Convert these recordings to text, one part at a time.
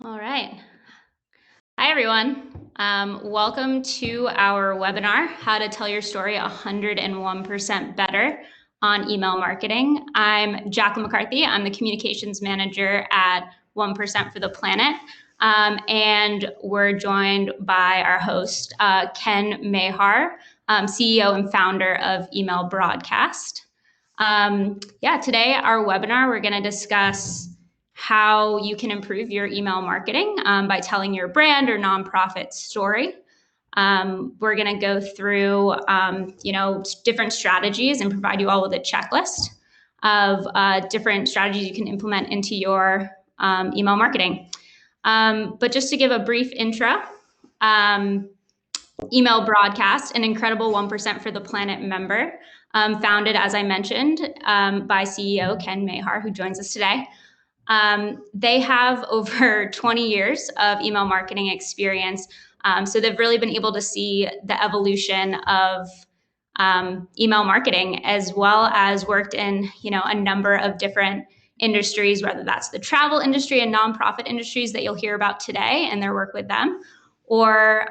All right. Hi, everyone. Welcome to our webinar, How to Tell Your Story 101% Better on Email Marketing. I'm Jacqueline McCarthy. I'm the Communications Manager at 1% for the Planet. And we're joined by our host, Ken Mahar, CEO and founder of Email Broadcast. Today, our webinar, we're going to discuss how you can improve your email marketing by telling your brand or nonprofit story. We're going to go through, different strategies and provide you all with a checklist of different strategies you can implement into your email marketing. But just to give a brief intro, Email Broadcast, an incredible 1% for the Planet member, founded, as I mentioned, by CEO Ken Mahar, who joins us today. They have over 20 years of email marketing experience. So they've really been able to see the evolution of email marketing, as well as worked in, a number of different industries, whether that's the travel industry and nonprofit industries that you'll hear about today and their work with them, or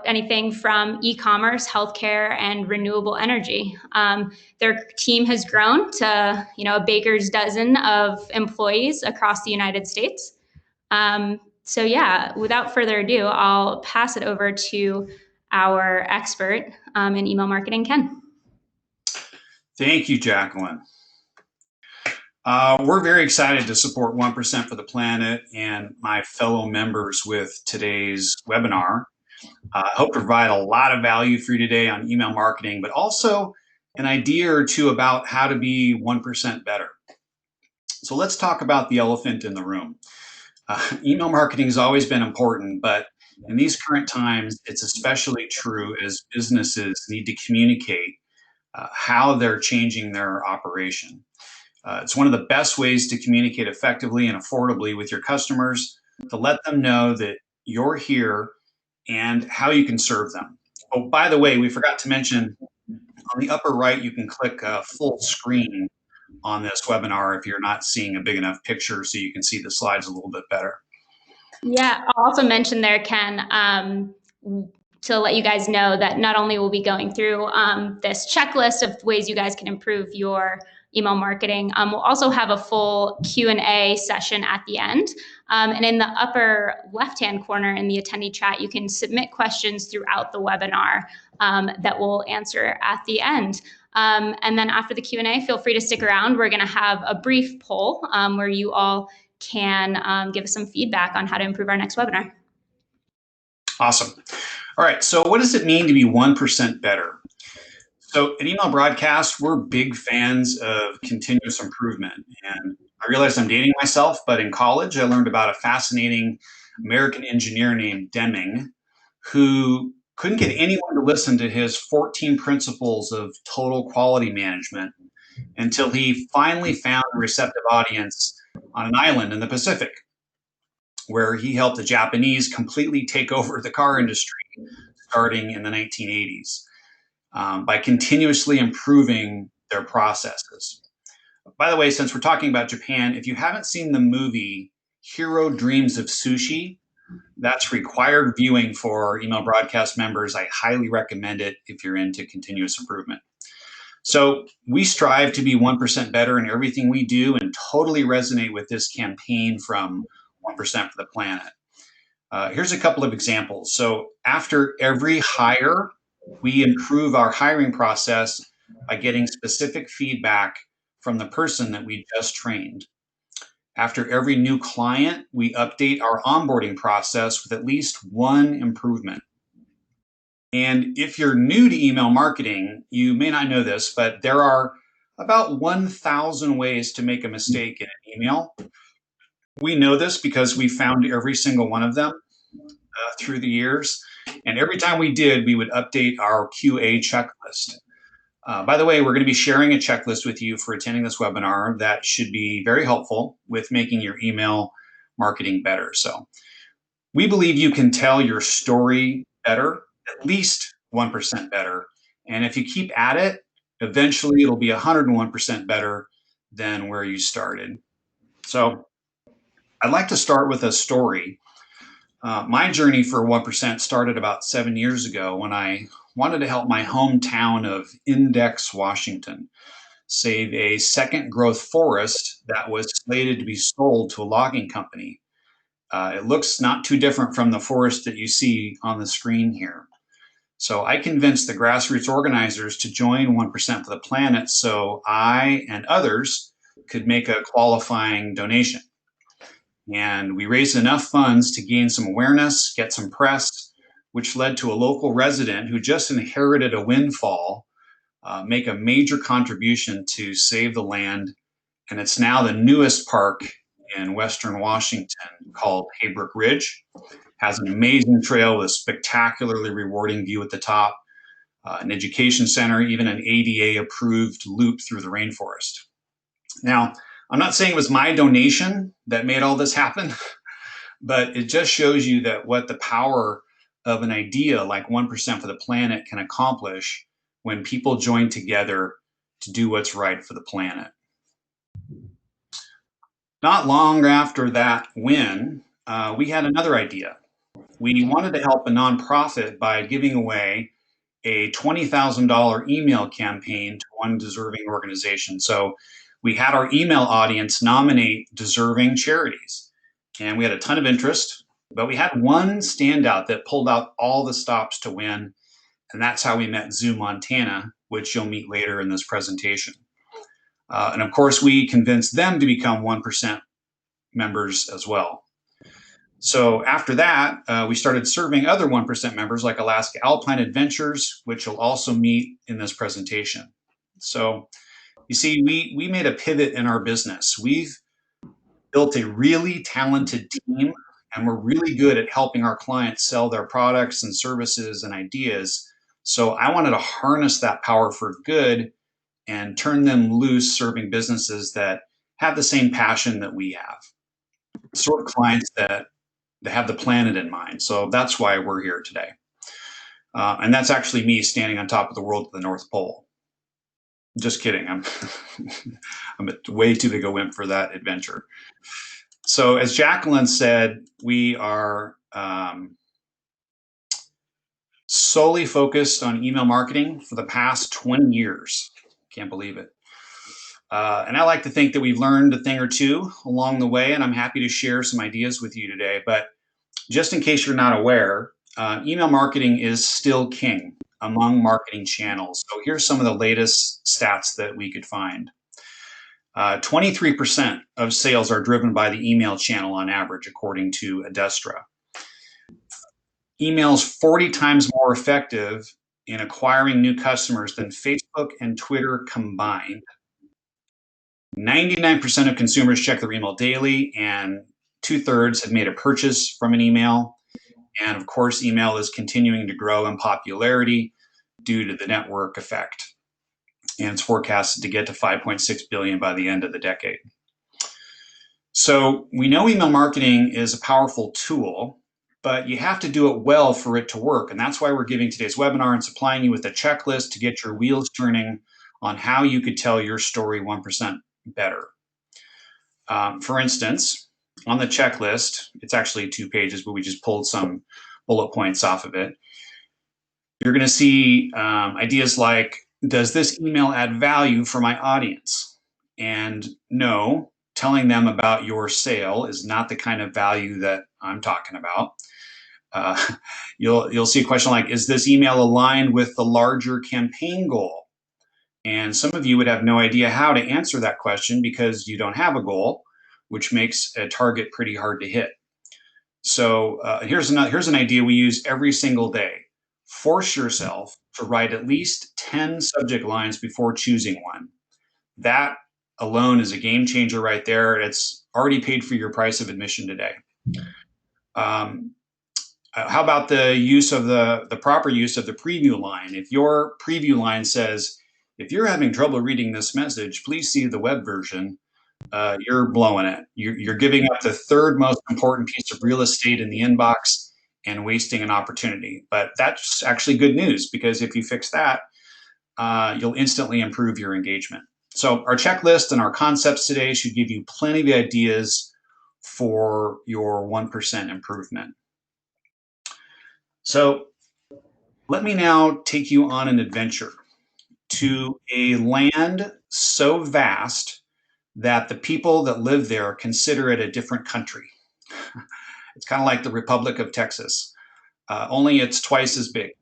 anything from e-commerce, healthcare, and renewable energy. Their team has grown to, a baker's dozen of employees across the United States. Without further ado, I'll pass it over to our expert in email marketing, Ken. Thank you, Jacqueline. We're very excited to support 1% for the Planet and my fellow members with today's webinar. I hope to provide a lot of value for you today on email marketing, but also an idea or two about how to be 1% better. So let's talk about the elephant in the room. Email marketing has always been important, but in these current times, it's especially true as businesses need to communicate how they're changing their operation. It's one of the best ways to communicate effectively and affordably with your customers, to let them know that you're here and how you can serve them. Oh, by the way, we forgot to mention on the upper right, you can click full screen on this webinar if you're not seeing a big enough picture so you can see the slides a little bit better. Yeah, I'll also mention there, Ken, to let you guys know that not only will we be going through this checklist of ways you guys can improve your email marketing, we'll also have a full Q&A session at the end. And in the upper left-hand corner in the attendee chat, you can submit questions throughout the webinar that we'll answer at the end. And then after the Q&A, feel free to stick around. We're going to have a brief poll where you all can give us some feedback on how to improve our next webinar. Awesome. All right, so what does it mean to be 1% better? So at Email Broadcast, we're big fans of continuous improvement. And I realize I'm dating myself, but in college, I learned about a fascinating American engineer named Deming, who couldn't get anyone to listen to his 14 principles of total quality management until he finally found a receptive audience on an island in the Pacific, where he helped the Japanese completely take over the car industry starting in the 1980s by continuously improving their processes. By the way, since we're talking about Japan, if you haven't seen the movie Hero Dreams of Sushi, that's required viewing for Email Broadcast members. I highly recommend it if you're into continuous improvement. So we strive to be 1% better in everything we do and totally resonate with this campaign from 1% for the Planet. Here's a couple of examples. So after every hire, we improve our hiring process by getting specific feedback from the person that we just trained. After every new client, we update our onboarding process with at least one improvement. And if you're new to email marketing, you may not know this, but there are about 1,000 ways to make a mistake in an email. We know this because we found every single one of them through the years. And every time we did, we would update our QA checklist. By the way, we're going to be sharing a checklist with you for attending this webinar that should be very helpful with making your email marketing better. So we believe you can tell your story better, at least 1% better. And if you keep at it, eventually it'll be 101% better than where you started. So I'd like to start with a story. My journey for 1% started about 7 years ago when I wanted to help my hometown of Index, Washington, save a second growth forest that was slated to be sold to a logging company. It looks not too different from the forest that you see on the screen here. So I convinced the grassroots organizers to join 1% for the planet so I and others could make a qualifying donation. And we raised enough funds to gain some awareness, get some press, which led to a local resident who just inherited a windfall make a major contribution to save the land. And it's now the newest park in Western Washington called Haybrook Ridge. Has an amazing trail with a spectacularly rewarding view at the top, an education center, even an ADA approved loop through the rainforest. Now, I'm not saying it was my donation that made all this happen, but it just shows you that what the power of an idea like 1% for the planet can accomplish when people join together to do what's right for the planet. Not long after that win, we had another idea. We wanted to help a nonprofit by giving away a $20,000 email campaign to one deserving organization. So we had our email audience nominate deserving charities, and we had a ton of interest, but we had one standout that pulled out all the stops to win, and that's how we met Zoo Montana, which you'll meet later in this presentation. And of course, we convinced them to become 1% members as well. So after that, we started serving other 1% members like Alaska Alpine Adventures, which you'll also meet in this presentation. So you see, we made a pivot in our business. We've built a really talented team, and we're really good at helping our clients sell their products and services and ideas. So I wanted to harness that power for good and turn them loose serving businesses that have the same passion that we have. Sort of clients that have the planet in mind. So that's why we're here today. And that's actually me standing on top of the world at the North Pole. Just kidding. I'm way too big a wimp for that adventure. So as Jacqueline said, we are solely focused on email marketing for the past 20 years. Can't believe it. And I like to think that we've learned a thing or two along the way, and I'm happy to share some ideas with you today. But just in case you're not aware, email marketing is still king among marketing channels. So here's some of the latest stats that we could find. 23% of sales are driven by the email channel on average, according to Adestra. Email is 40 times more effective in acquiring new customers than Facebook and Twitter combined. 99% of consumers check their email daily, and 2/3 have made a purchase from an email. And of course, email is continuing to grow in popularity due to the network effect. And it's forecasted to get to 5.6 billion by the end of the decade. So we know email marketing is a powerful tool, but you have to do it well for it to work. And that's why we're giving today's webinar and supplying you with a checklist to get your wheels turning on how you could tell your story 1% better. For instance, on the checklist, it's actually 2 pages, but we just pulled some bullet points off of it. You're going to see ideas like, does this email add value for my audience? And no, telling them about your sale is not the kind of value that I'm talking about. You'll see a question like, is this email aligned with the larger campaign goal? And some of you would have no idea how to answer that question because you don't have a goal, which makes a target pretty hard to hit. So here's an idea we use every single day. Force yourself to write at least 10 subject lines before choosing one. That alone is a game changer right there. It's already paid for your price of admission today. How about the use of the proper use of the preview line? If your preview line says, if you're having trouble reading this message, please see the web version, you're blowing it. You're giving up the third most important piece of real estate in the inbox and wasting an opportunity. But that's actually good news, because if you fix that, you'll instantly improve your engagement. So our checklist and our concepts today should give you plenty of ideas for your 1% improvement. So let me now take you on an adventure to a land so vast that the people that live there consider it a different country. It's kind of like the Republic of Texas, only it's twice as big.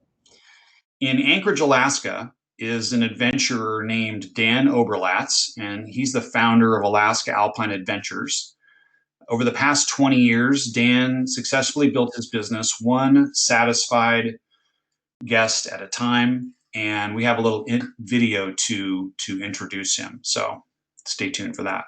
In Anchorage, Alaska, is an adventurer named Dan Oberlatz, and he's the founder of Alaska Alpine Adventures. Over the past 20 years, Dan successfully built his business one satisfied guest at a time, and we have a little video to introduce him. So stay tuned for that.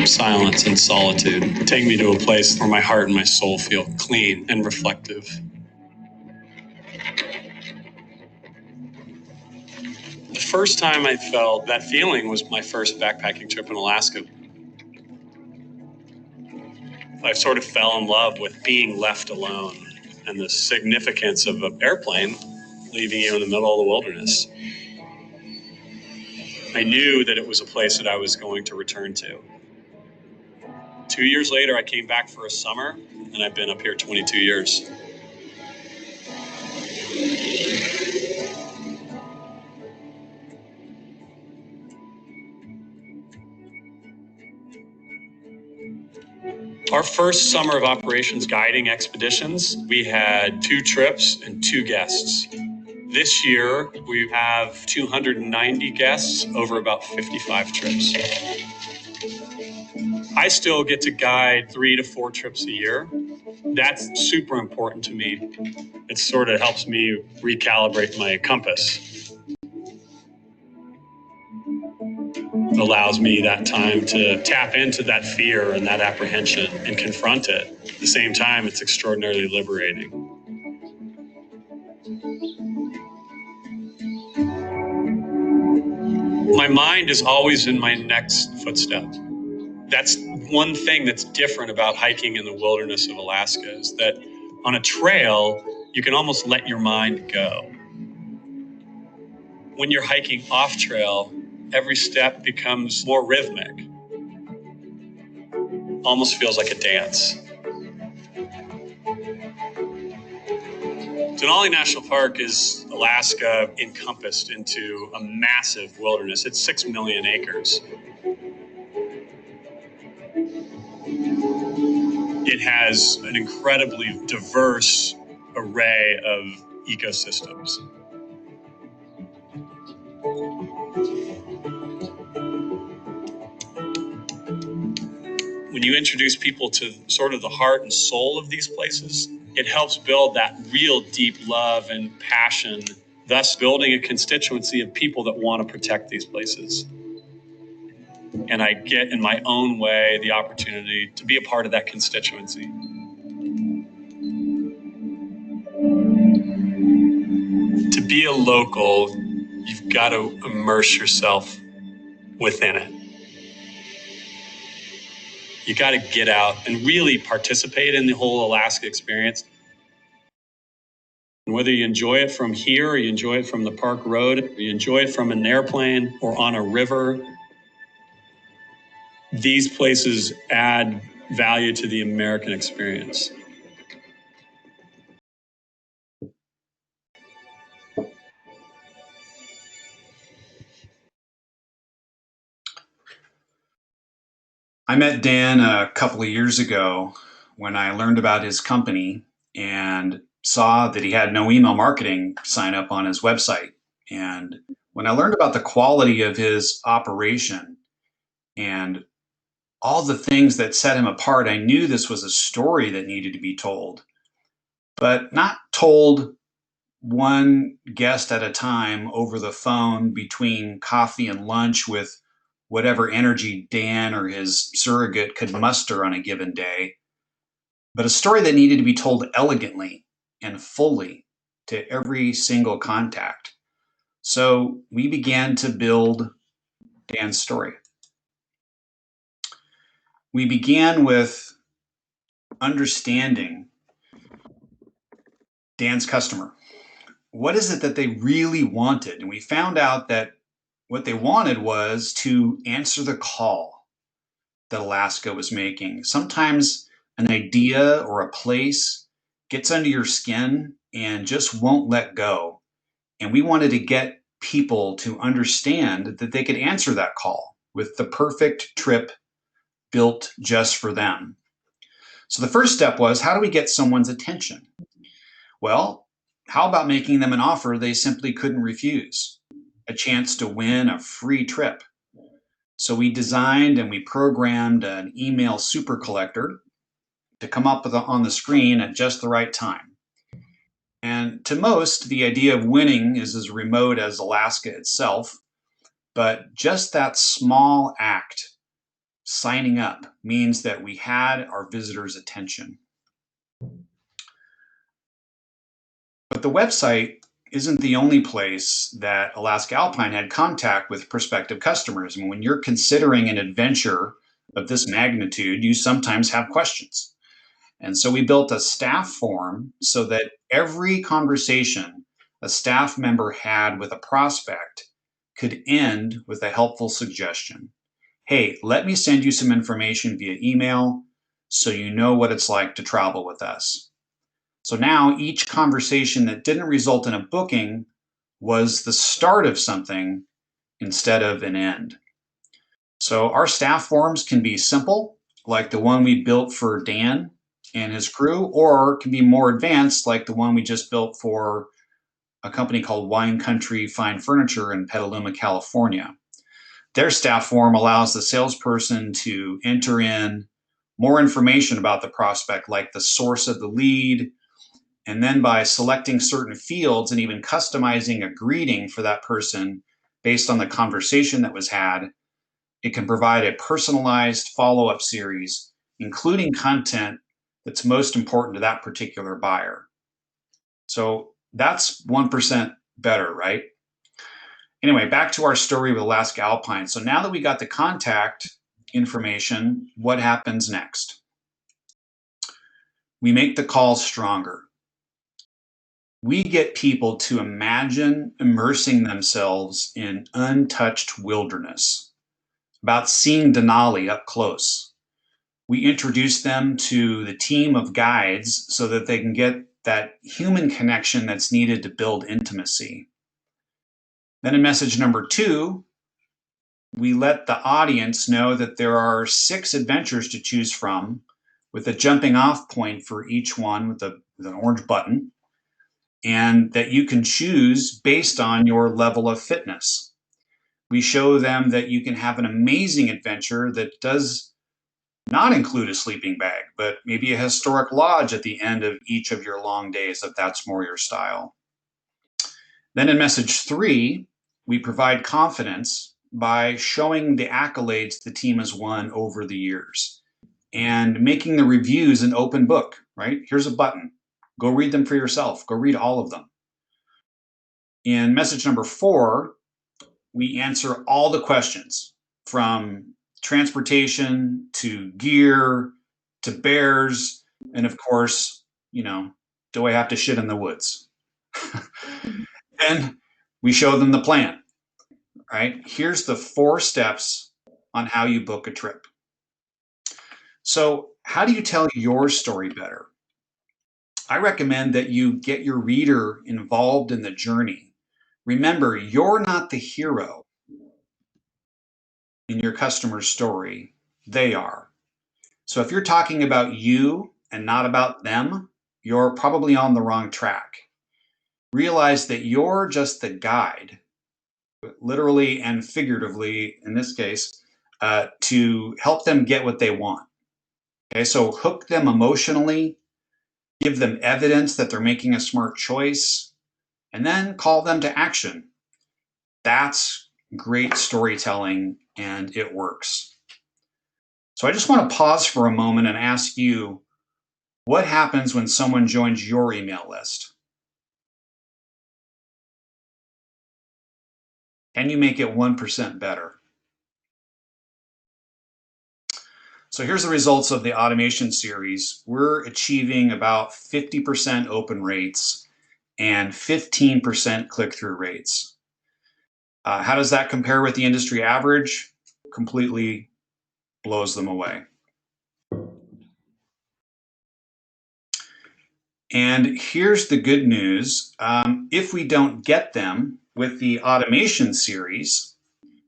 Silence and solitude take me to a place where my heart and my soul feel clean and reflective. The first time I felt that feeling was my first backpacking trip in Alaska. I sort of fell in love with being left alone and the significance of an airplane leaving you in the middle of the wilderness. I knew that it was a place that I was going to return to. 2 years later, I came back for a summer, and I've been up here 22 years. Our first summer of operations guiding expeditions, we had 2 trips and 2 guests. This year, we have 290 guests over about 55 trips. I still get to guide 3 to 4 trips a year. That's super important to me. It sort of helps me recalibrate my compass. It allows me that time to tap into that fear and that apprehension and confront it. At the same time, it's extraordinarily liberating. My mind is always in my next footstep. That's one thing that's different about hiking in the wilderness of Alaska is that on a trail, you can almost let your mind go. When you're hiking off trail, every step becomes more rhythmic. Almost feels like a dance. Denali National Park is Alaska encompassed into a massive wilderness. It's 6 million acres. It has an incredibly diverse array of ecosystems. When you introduce people to sort of the heart and soul of these places, it helps build that real deep love and passion, thus building a constituency of people that want to protect these places. And I get, in my own way, the opportunity to be a part of that constituency. To be a local, you've got to immerse yourself within it. You got to get out and really participate in the whole Alaska experience. And whether you enjoy it from here or you enjoy it from the park road, or you enjoy it from an airplane or on a river, these places add value to the American experience. I met Dan a couple of years ago when I learned about his company and saw that he had no email marketing sign up on his website. And when I learned about the quality of his operation and all the things that set him apart. I knew this was a story that needed to be told, but not told one guest at a time over the phone between coffee and lunch with whatever energy Dan or his surrogate could muster on a given day, but a story that needed to be told elegantly and fully to every single contact. So we began to build Dan's story. We began with understanding Dan's customer. What is it that they really wanted? And we found out that what they wanted was to answer the call that Alaska was making. Sometimes an idea or a place gets under your skin and just won't let go. And we wanted to get people to understand that they could answer that call with the perfect trip built just for them. So the first step was, how do we get someone's attention? Well, how about making them an offer they simply couldn't refuse? A chance to win a free trip. So we designed and we programmed an email super collector to come up on the screen at just the right time. And to most, the idea of winning is as remote as Alaska itself, but just that small act, signing up, means that we had our visitors' attention. But the website isn't the only place that Alaska Alpine had contact with prospective customers. And when you're considering an adventure of this magnitude, you sometimes have questions. And so we built a staff form so that every conversation a staff member had with a prospect could end with a helpful suggestion. Hey, let me send you some information via email so you know what it's like to travel with us. So now each conversation that didn't result in a booking was the start of something instead of an end. So our staff forms can be simple, like the one we built for Dan and his crew, or can be more advanced, like the one we just built for a company called Wine Country Fine Furniture in Petaluma, California. Their staff form allows the salesperson to enter in more information about the prospect, like the source of the lead, and then by selecting certain fields and even customizing a greeting for that person based on the conversation that was had, it can provide a personalized follow-up series, including content that's most important to that particular buyer. So that's 1% better, right? Anyway, back to our story with Alaska Alpine. So now that we got the contact information, what happens next? We make the call stronger. We get people to imagine immersing themselves in untouched wilderness, about seeing Denali up close. We introduce them to the team of guides so that they can get that human connection that's needed to build intimacy. Then in message number 2, we let the audience know that there are 6 adventures to choose from, with a jumping off point for each one with an orange button, and that you can choose based on your level of fitness. We show them that you can have an amazing adventure that does not include a sleeping bag, but maybe a historic lodge at the end of each of your long days, if that's more your style. Then in message 3, we provide confidence by showing the accolades the team has won over the years and making the reviews an open book, right? Here's a button. Go read them for yourself. Go read all of them. In message number 4, we answer all the questions from transportation to gear to bears. And of course, do I have to shit in the woods? Then we show them the plan, right? Here's the 4 steps on how you book a trip. So how do you tell your story better? I recommend that you get your reader involved in the journey. Remember, you're not the hero in your customer's story, they are. So if you're talking about you and not about them, you're probably on the wrong track. Realize that you're just the guide, literally and figuratively in this case, to help them get what they want. Okay, so hook them emotionally, give them evidence that they're making a smart choice, and then call them to action. That's great storytelling, and it works. So I just want to pause for a moment and ask you, what happens when someone joins your email list? Can you make it 1% better? So here's the results of the automation series. We're achieving about 50% open rates and 15% click-through rates. How does that compare with the industry average? Completely blows them away. And here's the good news. If we don't get them with the automation series,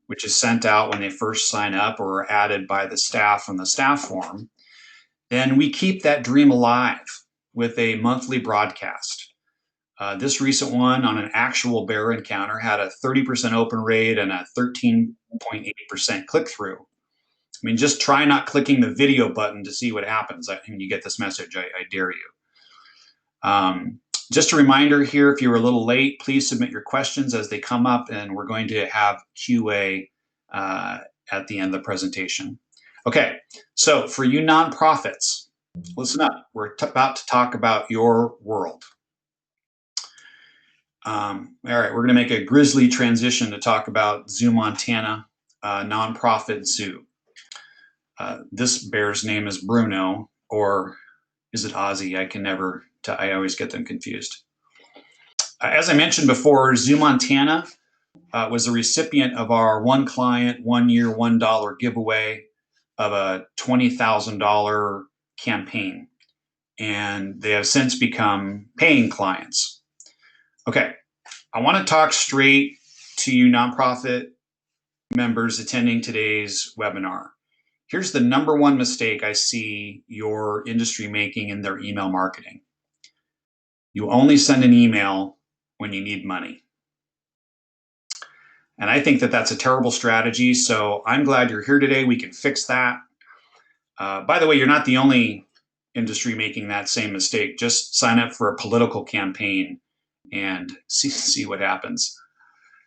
which is sent out when they first sign up or are added by the staff on the staff form, then we keep that dream alive with a monthly broadcast. This recent one on an actual bear encounter had a 30% open rate and a 13.8% click-through. I mean, just try not clicking the video button to see what happens when you get this message. I dare you. Just a reminder here, if you were a little late, please submit your questions as they come up, and we're going to have QA at the end of the presentation. Okay, so for you nonprofits, listen up. We're about to talk about your world. All right, we're going to make a grisly transition to talk about Zoo, Montana, nonprofit zoo. This bear's name is Bruno, or is it Ozzy? I can never, I always get them confused. As I mentioned before, Zoo, Montana was a recipient of our one client, 1 year, $1 giveaway of a $20,000 campaign. And they have since become paying clients. Okay, I want to talk straight to you nonprofit members attending today's webinar. Here's the number one mistake I see your industry making in their email marketing. You only send an email when you need money. And I think that that's a terrible strategy. So I'm glad you're here today. We can fix that. By the way, you're not the only industry making that same mistake. Just sign up for a political campaign and see what happens.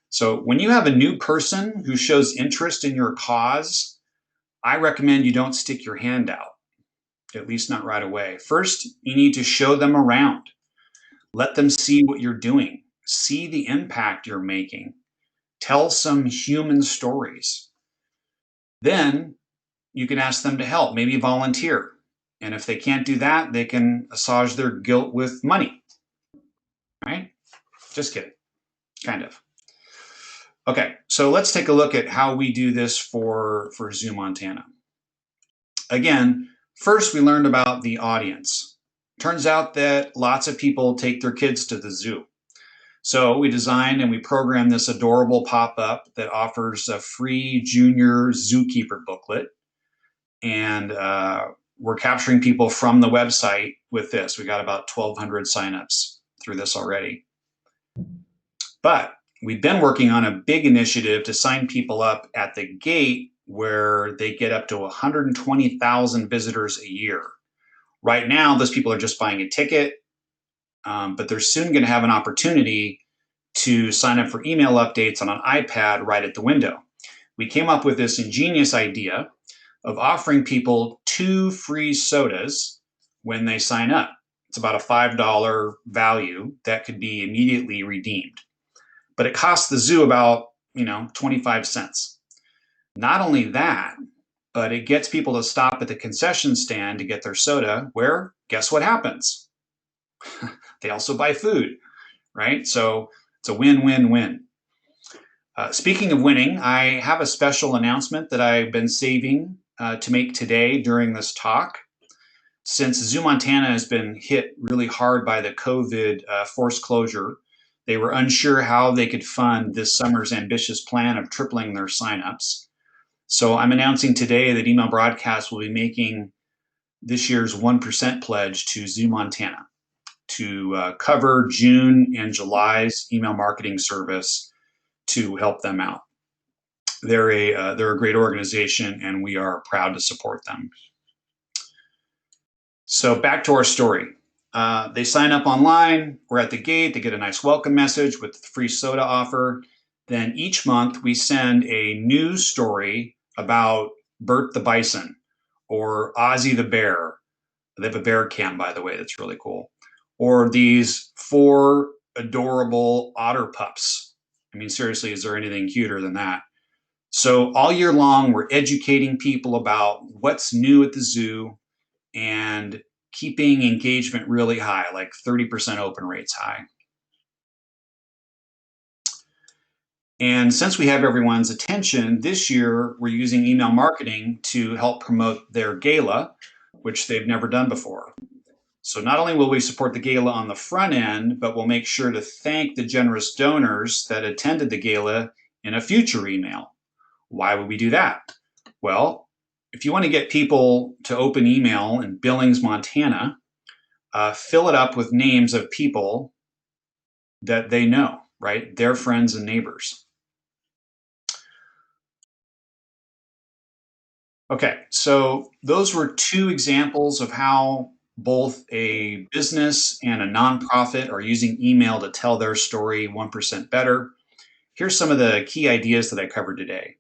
So when you have a new person who shows interest in your cause, I recommend you don't stick your hand out, at least not right away. First, you need to show them around. Let them see what you're doing. See the impact you're making. Tell some human stories. Then you can ask them to help, maybe volunteer. And if they can't do that, they can assuage their guilt with money. Right? Just kidding. Kind of. Okay, so let's take a look at how we do this for Zoo, Montana. Again, first we learned about the audience. Turns out that lots of people take their kids to the zoo. So we designed and we programmed this adorable pop-up that offers a free junior zookeeper booklet. And we're capturing people from the website with this. We got about 1,200 signups through this already. But we've been working on a big initiative to sign people up at the gate where they get up to 120,000 visitors a year. Right now, those people are just buying a ticket, but they're soon going to have an opportunity to sign up for email updates on an iPad right at the window. We came up with this ingenious idea of offering people 2 free sodas when they sign up. It's about a $5 value that could be immediately redeemed. But it costs the zoo about, 25 cents. Not only that, but it gets people to stop at the concession stand to get their soda, where, guess what happens? They also buy food, right? So it's a win-win-win. Speaking of winning, I have a special announcement that I've been saving to make today during this talk. Since Zoo Montana has been hit really hard by the COVID forced closure, they were unsure how they could fund this summer's ambitious plan of tripling their signups. So I'm announcing today that Email Broadcast will be making this year's 1% pledge to Zoo Montana to cover June and July's email marketing service to help them out. they're a great organization, and we are proud to support them. So back to our story. They sign up online. We're at the gate. They get a nice welcome message with the free soda offer. Then each month we send a news story about Bert the Bison or Ozzy the Bear. They have a bear cam, by the way, that's really cool. Or these 4 adorable otter pups. I mean, seriously, is there anything cuter than that? So all year long, we're educating people about what's new at the zoo and keeping engagement really high, like 30% open rates high. And since we have everyone's attention, this year we're using email marketing to help promote their gala, which they've never done before. So not only will we support the gala on the front end, but we'll make sure to thank the generous donors that attended the gala in a future email. Why would we do that? Well, if you want to get people to open email in Billings, Montana, fill it up with names of people that they know, right? Their friends and neighbors. Okay, so those were 2 examples of how both a business and a nonprofit are using email to tell their story 1% better. Here's some of the key ideas that I covered today.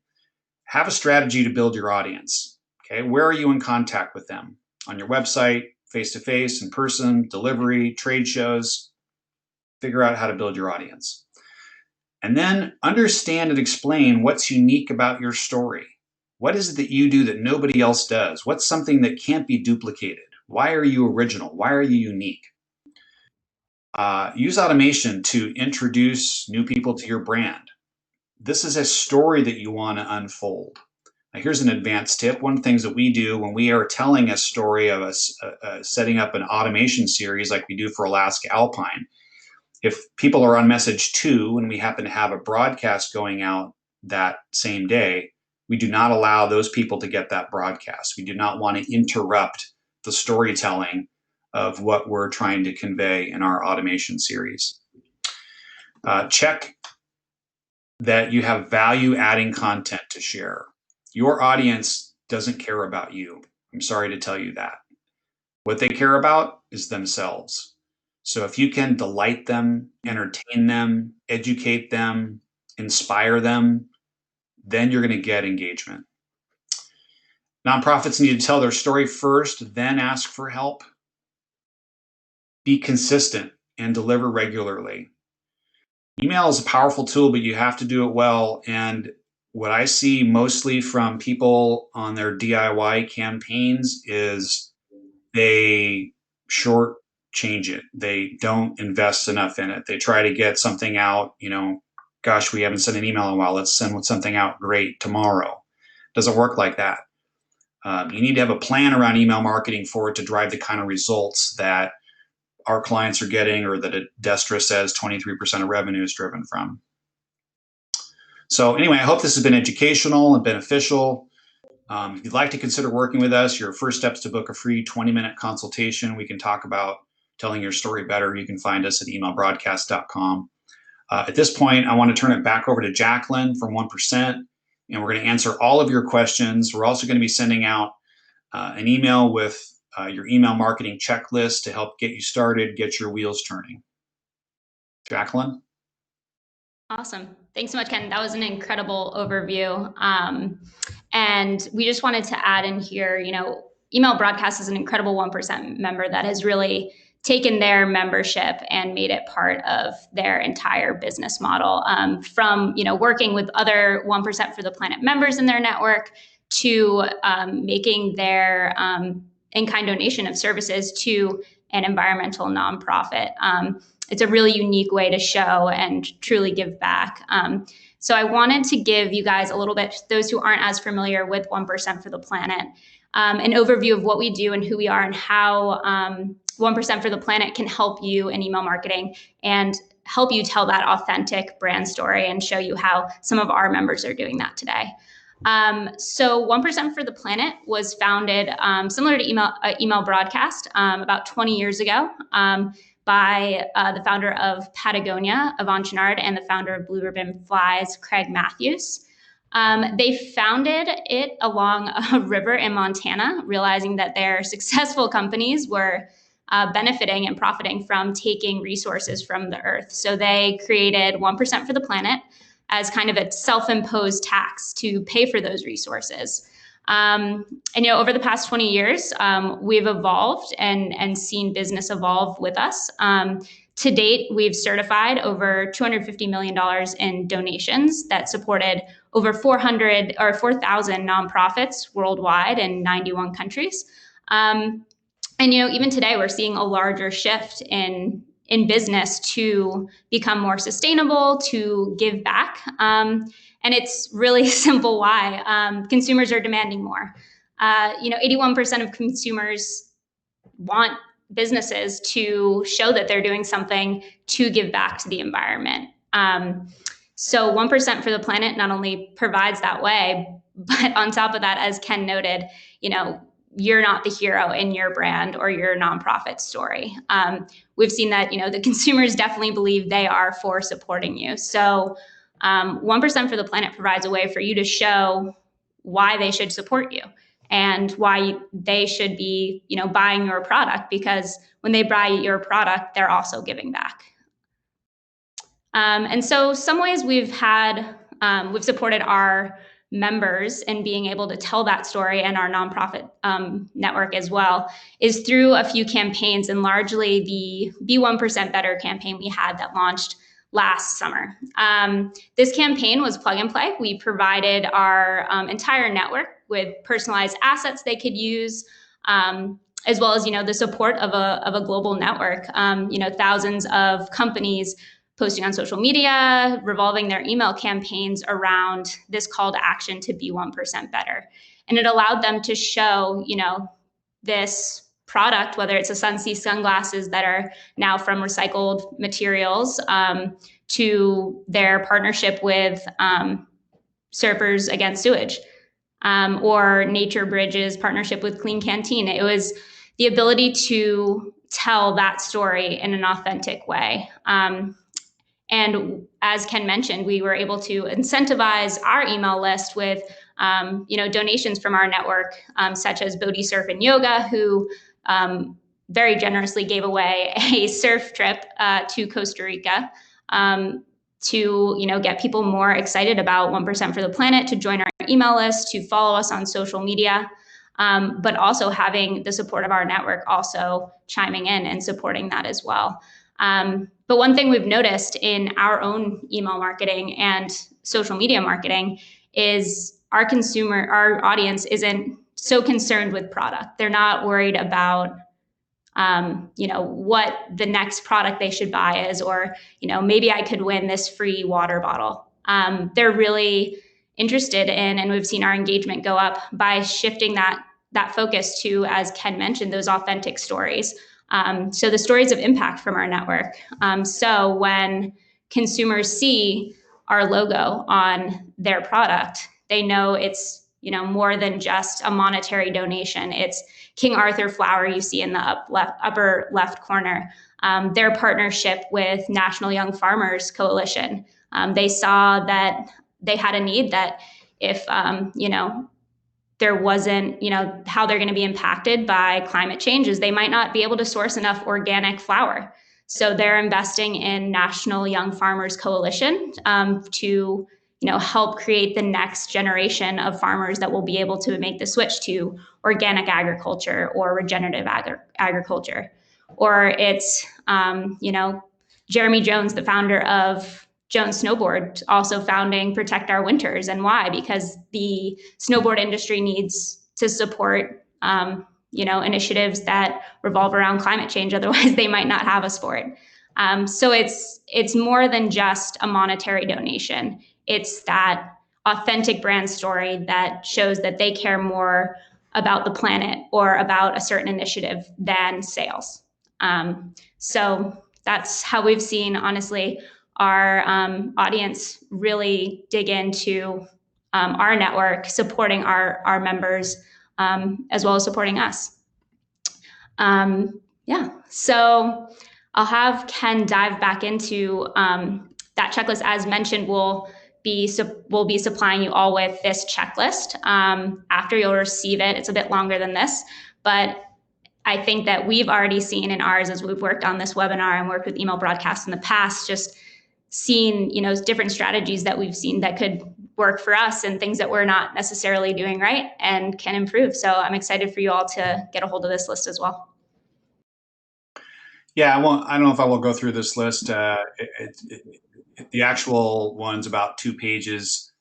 Have a strategy to build your audience. Okay, where are you in contact with them? On your website, face-to-face, in person, delivery, trade shows. Figure out how to build your audience. And then understand and explain what's unique about your story. What is it that you do that nobody else does? What's something that can't be duplicated? Why are you original? Why are you unique? Use automation to introduce new people to your brand. This is a story that you want to unfold. Now, here's an advanced tip. One of the things that we do when we are telling a story of us setting up an automation series like we do for Alaska Alpine, if people are on message 2 and we happen to have a broadcast going out that same day, we do not allow those people to get that broadcast. We do not want to interrupt the storytelling of what we're trying to convey in our automation series. Check that you have value-adding content to share. Your audience doesn't care about you. I'm sorry to tell you that. What they care about is themselves. So if you can delight them, entertain them, educate them, inspire them, then you're going to get engagement. Nonprofits need to tell their story first, then ask for help. Be consistent and deliver regularly. Email is a powerful tool, but you have to do it well. And what I see mostly from people on their DIY campaigns is they shortchange it. They don't invest enough in it. They try to get something out, gosh, we haven't sent an email in a while. Let's send something out great tomorrow. Doesn't work like that. You need to have a plan around email marketing for it to drive the kind of results that our clients are getting, or that Destra says 23% of revenue is driven from. So anyway, I hope this has been educational and beneficial. If you'd like to consider working with us, your first steps to book a free 20-minute consultation. We can talk about telling your story better. You can find us at emailbroadcast.com. At this point, I want to turn it back over to Jacqueline from 1%, and we're going to answer all of your questions. We're also going to be sending out an email with your email marketing checklist to help get you started, get your wheels turning. Jacqueline? Awesome. Thanks so much, Ken. That was an incredible overview. And we just wanted to add in here, Email Broadcast is an incredible 1% member that has really taken their membership and made it part of their entire business model, from working with other 1% for the Planet members in their network to making their in-kind donation of services to an environmental nonprofit. It's a really unique way to show and truly give back. So I wanted to give you guys a little bit, those who aren't as familiar with 1% for the Planet, an overview of what we do and who we are and how 1% for the Planet can help you in email marketing and help you tell that authentic brand story and show you how some of our members are doing that today. So 1% for the Planet was founded similar to email broadcast about 20 years ago by the founder of Patagonia, Yvon Chouinard, and the founder of Blue Ribbon Flies, Craig Matthews. They founded it along a river in Montana, realizing that their successful companies were benefiting and profiting from taking resources from the earth. So they created 1% for the planet as kind of a self-imposed tax to pay for those resources. And over the past 20 years, we've evolved and seen business evolve with us. To date, we've certified over $250 million in donations that supported over 400 or 4,000 nonprofits worldwide in 91 countries. And even today, we're seeing a larger shift in business to become more sustainable, to give back. And it's really simple why. Consumers are demanding more. 81% of consumers want businesses to show that they're doing something to give back to the environment. So 1% for the planet not only provides that way, but on top of that, as Ken noted, you're not the hero in your brand or your nonprofit story. We've seen that, the consumers definitely believe they are for supporting you. So 1% for the planet provides a way for you to show why they should support you and why they should be, buying your product, because when they buy your product, they're also giving back. And so some ways we've supported our members in being able to tell that story, and our nonprofit network as well, is through a few campaigns, and largely the Be 1% Better campaign we had that launched last summer. This campaign was plug and play. We provided our entire network with personalized assets they could use, as well as the support of a global network. Thousands of companies posting on social media, revolving their email campaigns around this call to action to be 1% better. And it allowed them to show, this product, whether it's a Sun-C sunglasses that are now from recycled materials, to their partnership with Surfers Against Sewage, or Nature Bridge's partnership with Clean Canteen. It was the ability to tell that story in an authentic way. And as Ken mentioned, we were able to incentivize our email list with, donations from our network, such as Bodhi Surf and Yoga, who very generously gave away a surf trip to Costa Rica to, get people more excited about 1% for the planet, to join our email list, to follow us on social media, but also having the support of our network also chiming in and supporting that as well. But one thing we've noticed in our own email marketing and social media marketing is our audience isn't so concerned with product. They're not worried about, what the next product they should buy is, or, maybe I could win this free water bottle. They're really interested in, and we've seen our engagement go up by shifting that focus to, as Ken mentioned, those authentic stories. So the stories of impact from our network. So when consumers see our logo on their product, they know it's, more than just a monetary donation. It's King Arthur flower you see in the upper left corner. Their partnership with National Young Farmers Coalition. They saw that they had a need that if, there wasn't, how they're going to be impacted by climate change is they might not be able to source enough organic flour. So they're investing in National Young Farmers Coalition to, help create the next generation of farmers that will be able to make the switch to organic agriculture or regenerative agriculture. Or it's, Jeremy Jones, the founder of Jones Snowboard, also founding Protect Our Winters. And why? Because the snowboard industry needs to support, initiatives that revolve around climate change. Otherwise, they might not have a sport. So it's more than just a monetary donation. It's that authentic brand story that shows that they care more about the planet or about a certain initiative than sales. So that's how we've seen, honestly, our audience really dig into our network, supporting our members, as well as supporting us. So I'll have Ken dive back into that checklist. As mentioned, we'll we'll be supplying you all with this checklist after you'll receive it. It's a bit longer than this, but I think that we've already seen in ours, as we've worked on this webinar and worked with email broadcasts in the past, just seen, different strategies that we've seen that could work for us and things that we're not necessarily doing right and can improve. So I'm excited for you all to get a hold of this list as well. Yeah, I don't know if I will go through this list. The actual one's about 2 pages.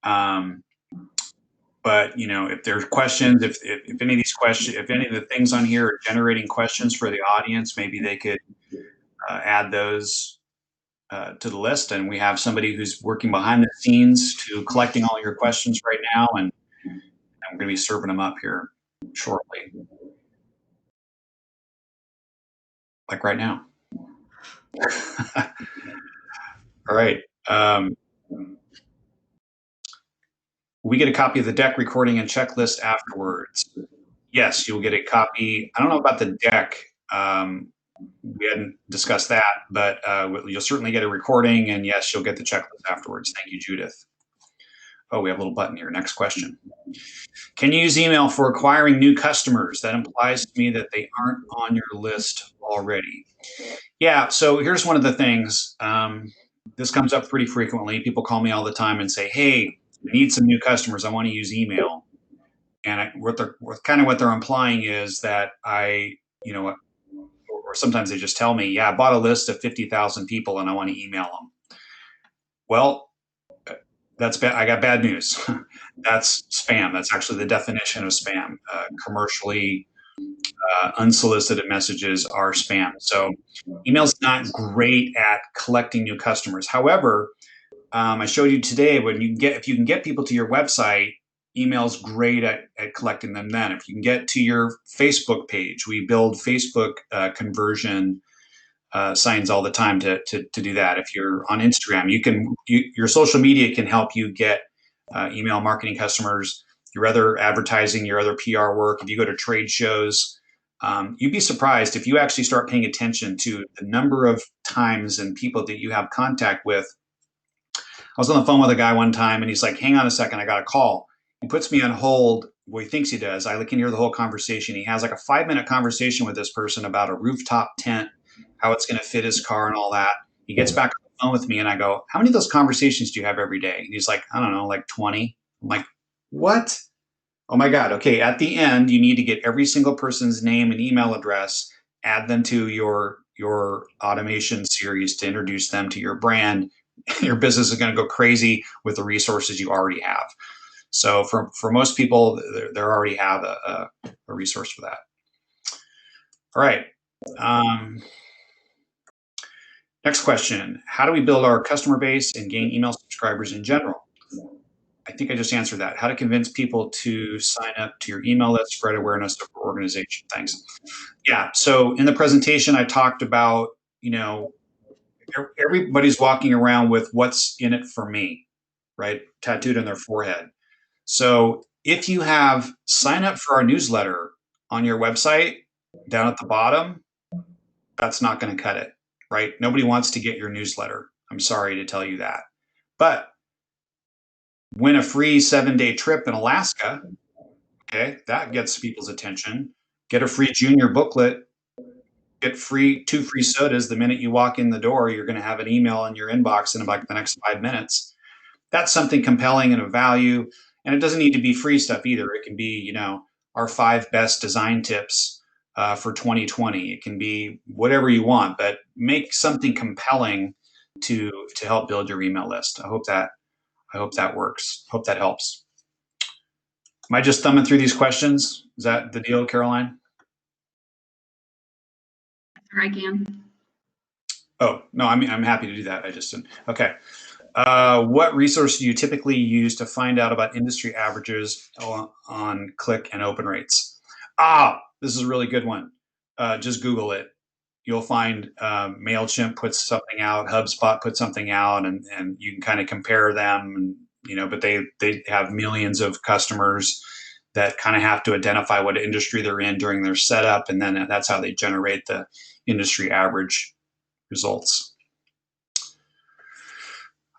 But if there's questions, if any of these questions, if any of the things on here are generating questions for the audience, maybe they could add those to the list. And we have somebody who's working behind the scenes to collecting all your questions right now, and I'm going to be serving them up here shortly, like right now. All right. We get a copy of the deck, recording, and checklist afterwards. Yes, you'll get a copy. I don't know about the deck. We hadn't discussed that, but you'll certainly get a recording, and yes, you'll get the checklist afterwards. Thank you, Judith. Oh, we have a little button here. Next question. Can you use email for acquiring new customers? That implies to me that they aren't on your list already. Yeah, so here's one of the things. This comes up pretty frequently. People call me all the time and say, hey, I need some new customers. I want to use email. And what they're implying is that or sometimes they just tell me, yeah, I bought a list of 50,000 people and I want to email them. Well, that's bad. I got bad news. That's spam. That's actually the definition of spam. Commercially unsolicited messages are spam. So email's not great at collecting new customers. However, I showed you today if you can get people to your website, email's great at collecting them then. If you can get to your Facebook page, we build Facebook conversion signs all the time to do that. If you're on Instagram, your social media can help you get email marketing customers, your other advertising, your other PR work. If you go to trade shows, you'd be surprised if you actually start paying attention to the number of times and people that you have contact with. I was on the phone with a guy one time and he's like, hang on a second, I got a call. He puts me on hold. Well, he thinks he does. I can hear the whole conversation. He has like a 5-minute conversation with this person about a rooftop tent, how it's going to fit his car and all that. He gets back on the phone with me and I go, how many of those conversations do you have every day? And he's like, I don't know, like 20. I'm like, what? Oh my God. Okay. At the end, you need to get every single person's name and email address, add them to your automation series to introduce them to your brand. Your business is going to go crazy with the resources you already have. So for most people, they already have a resource for that. All right. Next question. How do we build our customer base and gain email subscribers in general? I think I just answered that. How to convince people to sign up to your email list, spread awareness of your organization. Thanks. Yeah. So in the presentation, I talked about, everybody's walking around with what's in it for me, right? Tattooed on their forehead. So if you have sign up for our newsletter on your website down at the bottom, that's not going to cut it, right? Nobody wants to get your newsletter. I'm sorry to tell you that. But win a free 7-day trip in Alaska, okay, that gets people's attention. Get a free junior booklet, get 2 free sodas the minute you walk in the door. You're going to have an email in your inbox in about the next 5 minutes. That's something compelling and of value. And it doesn't need to be free stuff either. It can be, our 5 best design tips for 2020. It can be whatever you want, but make something compelling to help build your email list. I hope that works. Hope that helps. Am I just thumbing through these questions? Is that the deal, Caroline? I can. Oh, no, I'm happy to do that. I just didn't. Okay. What resource do you typically use to find out about industry averages on click and open rates? This is a really good one. Just Google it. You'll find MailChimp puts something out, HubSpot puts something out, and you can kind of compare them, but they have millions of customers that kind of have to identify what industry they're in during their setup, and then that's how they generate the industry average results.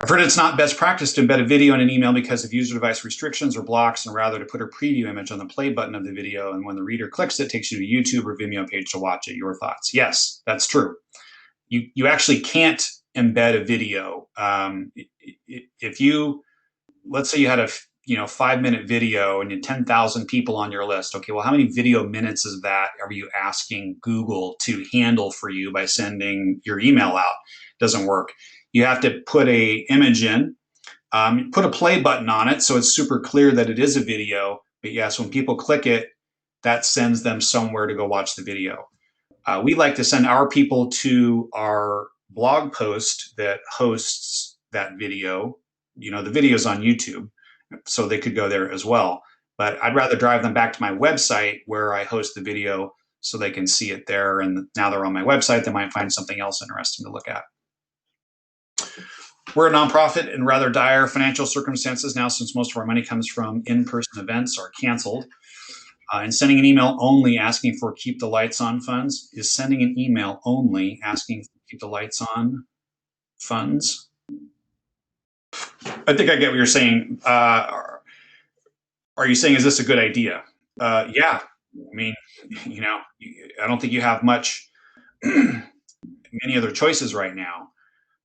I've heard it's not best practice to embed a video in an email because of user device restrictions or blocks, and rather to put a preview image on the play button of the video, and when the reader clicks it, takes you to a YouTube or Vimeo page to watch it. Your thoughts? Yes, that's true. You actually can't embed a video. If you, let's say you had a 5-minute video and you had 10,000 people on your list. Okay, well, how many video minutes of that are you asking Google to handle for you by sending your email out? Doesn't work. You have to put a image in, put a play button on it so it's super clear that it is a video. But yes, when people click it, that sends them somewhere to go watch the video. We like to send our people to our blog post that hosts that video. The video's on YouTube, so they could go there as well. But I'd rather drive them back to my website where I host the video so they can see it there. And now they're on my website, they might find something else interesting to look at. We're a nonprofit in rather dire financial circumstances now, since most of our money comes from in-person events are canceled. And sending an email only asking for keep the lights on funds. Is sending an email only asking for keep the lights on funds? I think I get what you're saying. Are you saying, is this a good idea? Yeah. I mean, I don't think you have many other choices right now.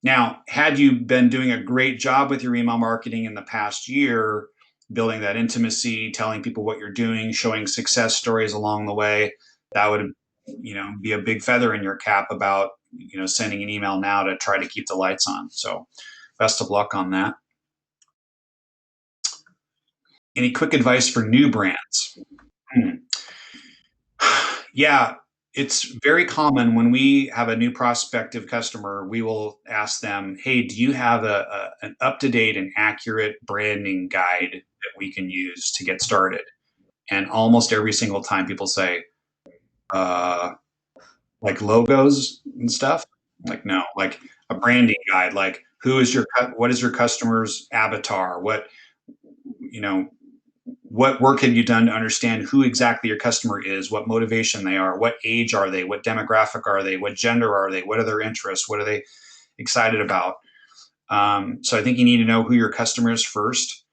Now, had you been doing a great job with your email marketing in the past year, building that intimacy, telling people what you're doing, showing success stories along the way, that would, be a big feather in your cap about, sending an email now to try to keep the lights on. So best of luck on that. Any quick advice for new brands? Yeah, it's very common when we have a new prospective customer, we will ask them, hey, do you have an up-to-date and accurate branding guide that we can use to get started? And almost every single time people say, like logos and stuff? Like, no, like a branding guide, like what is your customer's avatar? What work have you done to understand who exactly your customer is, what motivation they are, what age are they, what demographic are they, what gender are they, what are their interests, what are they excited about? So I think you need to know who your customer is first,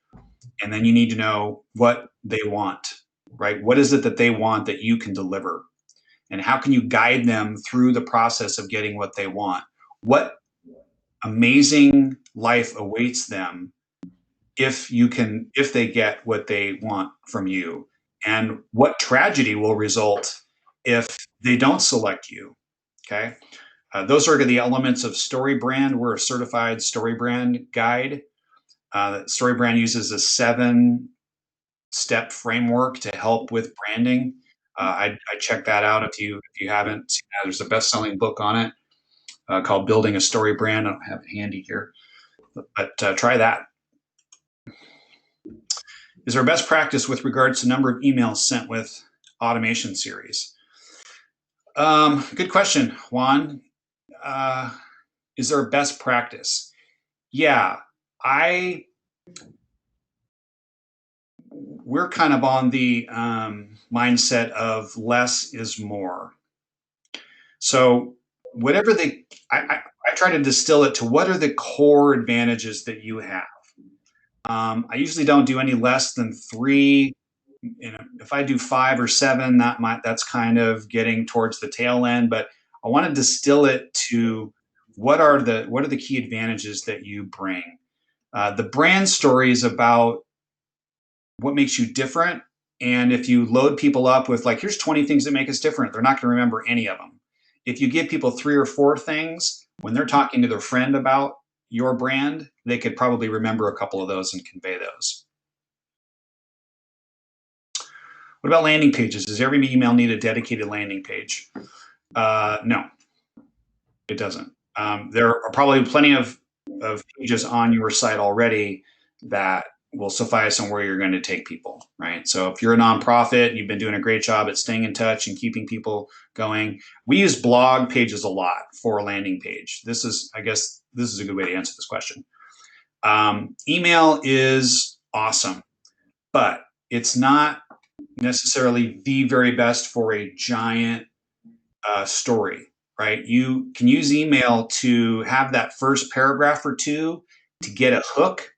and then you need to know what they want, right? What is it that they want that you can deliver? And how can you guide them through the process of getting what they want? What amazing life awaits them if they get what they want from you, and what tragedy will result if they don't select you. Okay. Those are the elements of StoryBrand. We're a certified StoryBrand guide. StoryBrand uses a 7-step framework to help with branding. I check that out if you haven't seen that. There's a best-selling book on it called Building a Story Brand. I don't have it handy here, but try that. Is there a best practice with regards to number of emails sent with automation series? Good question, Juan. Is there a best practice? Yeah, we're kind of on the mindset of less is more. So whatever I try to distill it to what are the core advantages that you have. I usually don't do any less than 3. If I do 5 or 7, that's kind of getting towards the tail end. But I want to distill it to what are the key advantages that you bring. The brand story is about what makes you different. And if you load people up with like, here's 20 things that make us different, they're not going to remember any of them. If you give people 3 or 4 things, when they're talking to their friend about your brand, they could probably remember a couple of those and convey those. What about landing pages? Does every email need a dedicated landing page? No, it doesn't. There are probably plenty of pages on your site already that will suffice on where you're going to take people, right? So if you're a nonprofit, you've been doing a great job at staying in touch and keeping people going. We use blog pages a lot for a landing page. I guess this is a good way to answer this question. Email is awesome, but it's not necessarily the very best for a giant story, right? You can use email to have that first paragraph or 2 to get a hook,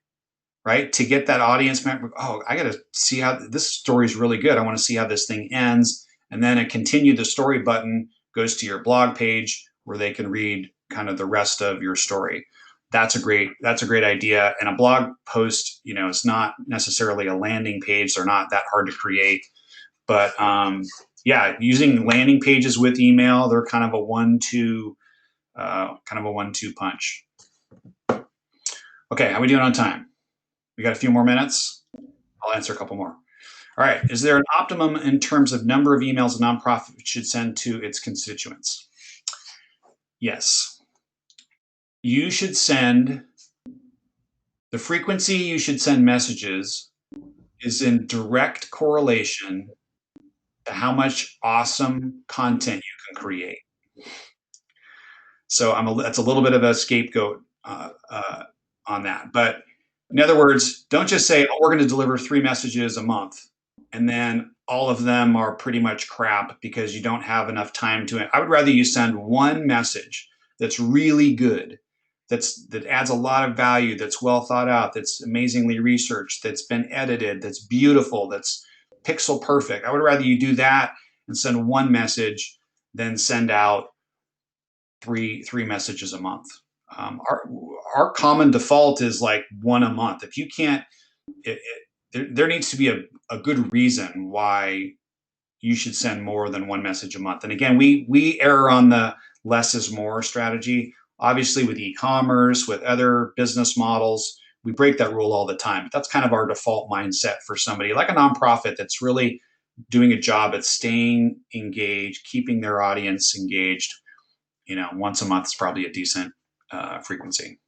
right? To get that audience member, oh, I got to see how this story is really good. I want to see how this thing ends. And then a continue the story button goes to your blog page where they can read kind of the rest of your story. That's a great idea. And a blog post, it's not necessarily a landing page. They're not that hard to create. But yeah, using landing pages with email, they're kind of a 1-2 punch. Okay, how are we doing on time? We got a few more minutes. I'll answer a couple more. All right. Is there an optimum in terms of number of emails a nonprofit should send to its constituents? Yes. You should send, the frequency you should send messages is in direct correlation to how much awesome content you can create. So that's a little bit of a scapegoat on that. But in other words, don't just say, oh, we're going to deliver 3 messages a month, and then all of them are pretty much crap because you don't have enough time to it. I would rather you send one message that's really good, that adds a lot of value, that's well thought out, that's amazingly researched, that's been edited, that's beautiful, that's pixel perfect. I would rather you do that and send one message than send out three messages a month. Our common default is like 1 a month. If you can't, there needs to be a good reason why you should send more than 1 message a month. And again, we err on the less is more strategy. Obviously, with e-commerce, with other business models, we break that rule all the time. But that's kind of our default mindset for somebody like a nonprofit that's really doing a job at staying engaged, keeping their audience engaged. Once a month is probably a decent frequency.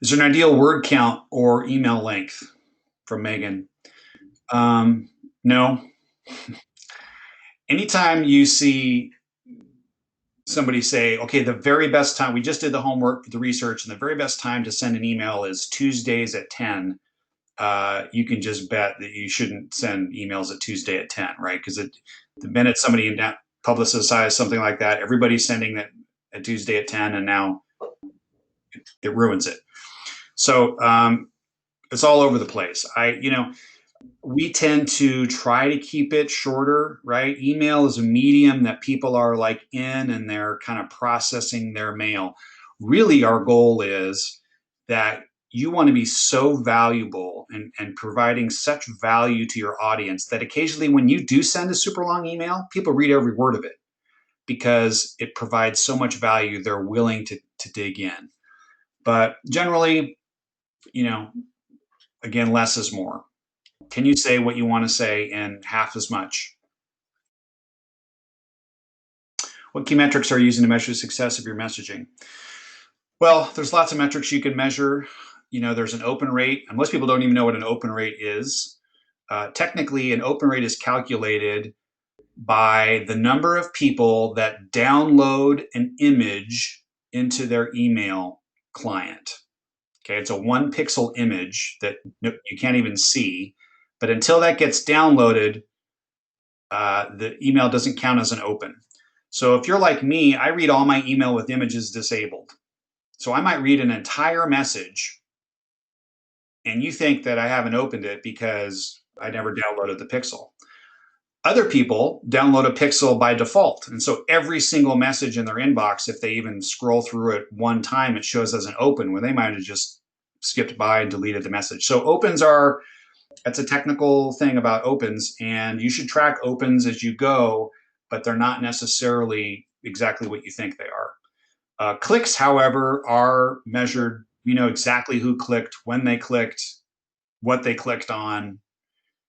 Is there an ideal word count or email length? From Megan. No. Anytime you see somebody say, okay, the very best time, we just did the homework, the research, and the very best time to send an email is Tuesdays at 10, you can just bet that you shouldn't send emails at Tuesday at 10, right? Because the minute somebody publicizes something like that, everybody's sending that at Tuesday at 10, and now it ruins it. So it's all over the place. We tend to try to keep it shorter, right? Email is a medium that people are like in and they're kind of processing their mail. Really, our goal is that you want to be so valuable and providing such value to your audience that occasionally when you do send a super long email, people read every word of it because it provides so much value, they're willing to dig in. But generally, again, less is more. Can you say what you want to say in half as much? What key metrics are you using to measure the success of your messaging? Well, there's lots of metrics you can measure. There's an open rate, and most people don't even know what an open rate is. Technically, an open rate is calculated by the number of people that download an image into their email client. Okay, it's a 1 pixel image that you can't even see. But until that gets downloaded, the email doesn't count as an open. So if you're like me, I read all my email with images disabled. So I might read an entire message, and you think that I haven't opened it because I never downloaded the pixel. Other people download a pixel by default. And so every single message in their inbox, if they even scroll through it one time, it shows as an open when they might have just skipped by and deleted the message. So opens are, that's a technical thing about opens, and you should track opens as you go, but they're not necessarily exactly what you think they are. Clicks, however, are measured. You know exactly who clicked, when they clicked, what they clicked on.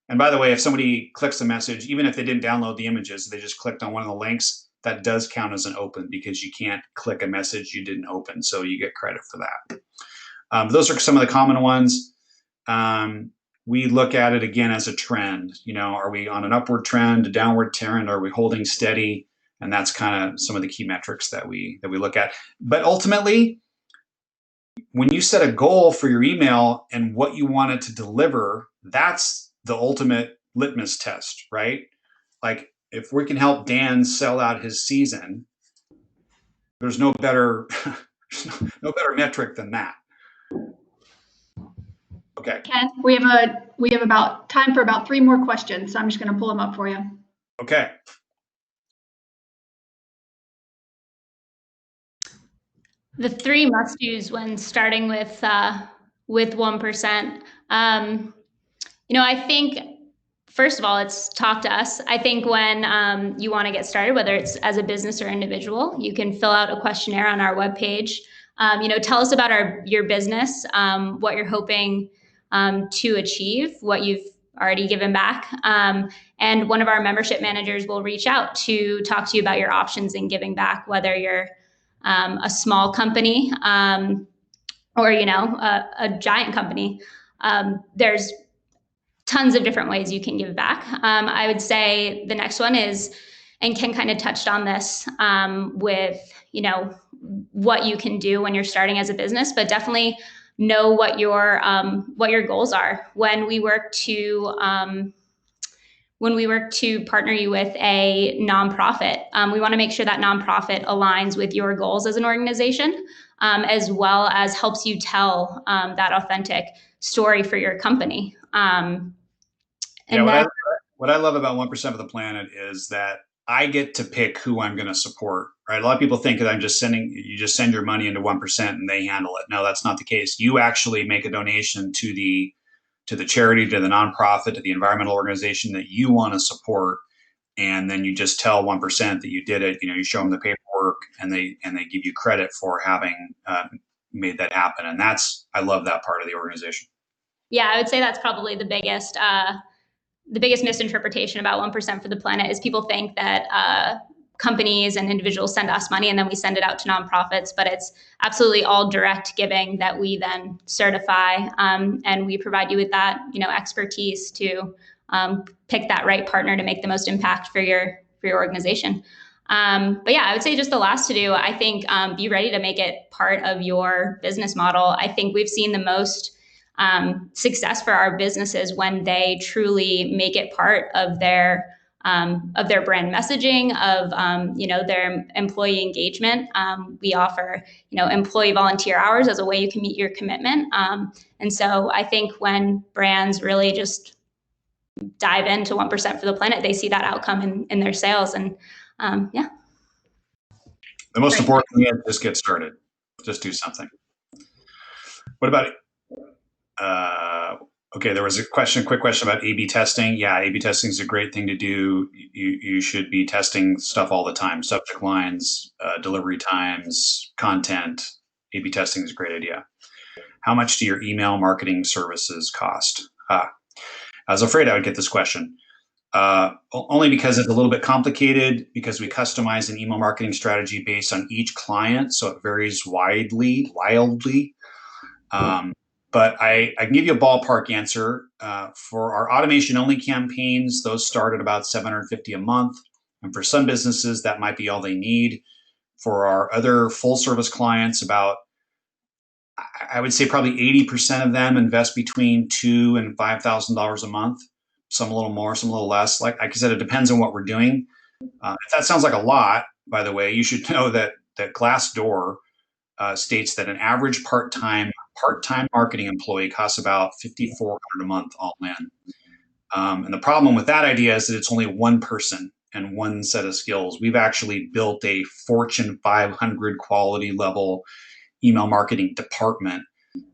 And by the way, if somebody clicks a message, even if they didn't download the images, they just clicked on one of the links, that does count as an open because you can't click a message you didn't open. So you get credit for that. Those are some of the common ones. We look at it again as a trend. Are we on an upward trend, a downward trend? Are we holding steady? And that's kind of some of the key metrics that we look at. But ultimately, when you set a goal for your email and what you want it to deliver, that's the ultimate litmus test, right? Like if we can help Dan sell out his season, there's no better There's no better metric than that. Okay. Ken, we have about time for about 3 more questions, so I'm just going to pull them up for you. Okay. The 3 must-dos when starting with 1%. I think, first of all, it's talk to us. I think when you want to get started, whether it's as a business or individual, you can fill out a questionnaire on our webpage. Tell us about your business, what you're hoping to achieve, what you've already given back. And one of our membership managers will reach out to talk to you about your options in giving back, whether you're a small company or, a giant company. There's tons of different ways you can give back. I would say the next one is, and Ken kind of touched on this with, what you can do when you're starting as a business, but definitely know what your goals are. When we work to partner you with a nonprofit, we want to make sure that nonprofit aligns with your goals as an organization, as well as helps you tell that authentic story for your company. What I love about 1% of the Planet is that I get to pick who I'm going to support. Right? A lot of people think that you just send your money into 1% and they handle it. No, that's not the case. You actually make a donation to the charity, to the nonprofit, to the environmental organization that you want to support, and then you just tell 1% that you did it. You show them the paperwork, and they give you credit for having made that happen. And I love that part of the organization. Yeah, I would say that's probably the biggest misinterpretation about 1% for the Planet is people think that companies and individuals send us money and then we send it out to nonprofits, but it's absolutely all direct giving that we then certify, and we provide you with that expertise to pick that right partner to make the most impact for your organization. But yeah, I would say just the last to do, I think, be ready to make it part of your business model. I think we've seen the most success for our businesses when they truly make it part of their brand messaging, of their employee engagement. We offer employee volunteer hours as a way you can meet your commitment, and so I think when brands really just dive into 1% for the Planet, they see that outcome in their sales, and yeah. The most important thing is just get started. Just do something. What about it? Okay, there was a quick question about A/B testing. Yeah, A/B testing is a great thing to do. You should be testing stuff all the time. Subject lines, delivery times, content. A/B testing is a great idea. How much do your email marketing services cost? I was afraid I would get this question. Only because it's a little bit complicated, because we customize an email marketing strategy based on each client, so it varies wildly. But I can give you a ballpark answer. For our automation-only campaigns, those start at about $750 a month. And for some businesses, that might be all they need. For our other full-service clients, I would say probably 80% of them invest between $2,000 and $5,000 a month. Some a little more, some a little less. Like I said, it depends on what we're doing. If that sounds like a lot, by the way, you should know that Glassdoor states that an average part-time marketing employee costs about $5,400 a month all in. And the problem with that idea is that it's only one person and one set of skills. We've actually built a Fortune 500 quality level email marketing department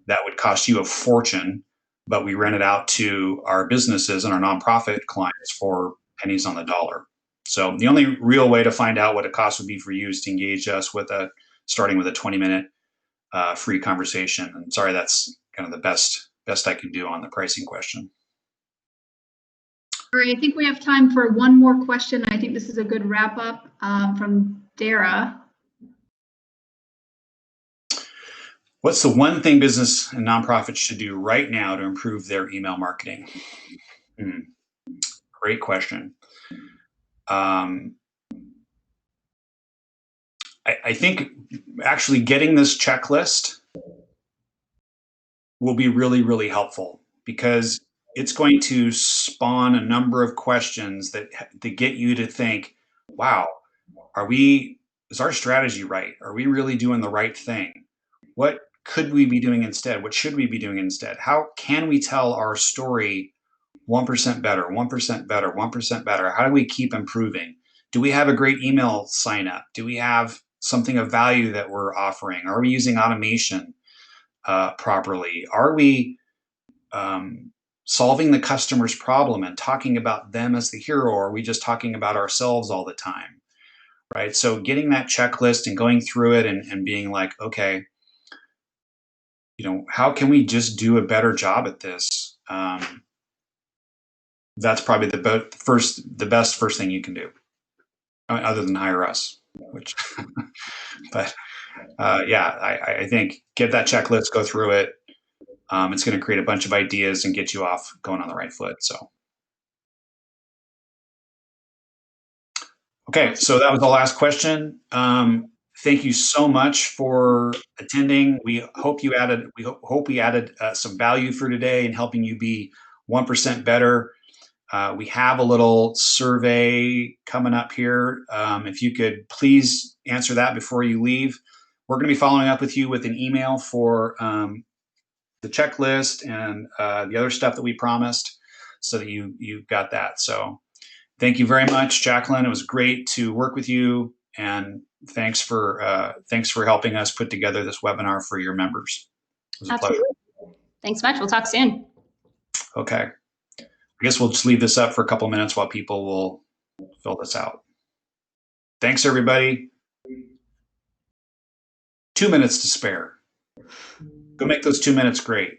that would cost you a fortune, but we rent it out to our businesses and our nonprofit clients for pennies on the dollar. So the only real way to find out what a cost would be for you is to engage us starting with a 20-minute free conversation. And sorry, that's kind of the best I can do on the pricing question. All right, I think we have time for one more question. I think this is a good wrap up from Dara. What's the one thing business and nonprofits should do right now to improve their email marketing? Great question. I think actually getting this checklist will be really, really helpful, because it's going to spawn a number of questions that get you to think, wow, is our strategy right? Are we really doing the right thing? what could we be doing instead? What should we be doing instead? How can we tell our story 1% better, 1% better, 1% better? How do we keep improving? Do we have a great email sign up? Do we have something of value that we're offering? Are we using automation properly? Are we solving the customer's problem and talking about them as the hero, or are we just talking about ourselves all the time? Right? So getting that checklist and going through it and being like, okay, how can we just do a better job at this? That's probably the best first thing you can do, other than hire us. But yeah, I think get that checklist, go through it. It's going to create a bunch of ideas and get you off going on the right foot. So, okay, so that was the last question. Thank you so much for attending. We hope we added some value for today in helping you be 1% better. We have a little survey coming up here. If you could please answer that before you leave. We're going to be following up with you with an email for the checklist and the other stuff that we promised, so that you've got that. So thank you very much, Jacqueline. It was great to work with you, and thanks for helping us put together this webinar for your members. It was a pleasure. Thanks much. We'll talk soon. Okay. I guess we'll just leave this up for a couple minutes while people will fill this out. Thanks, everybody. 2 minutes to spare. Go make those 2 minutes great.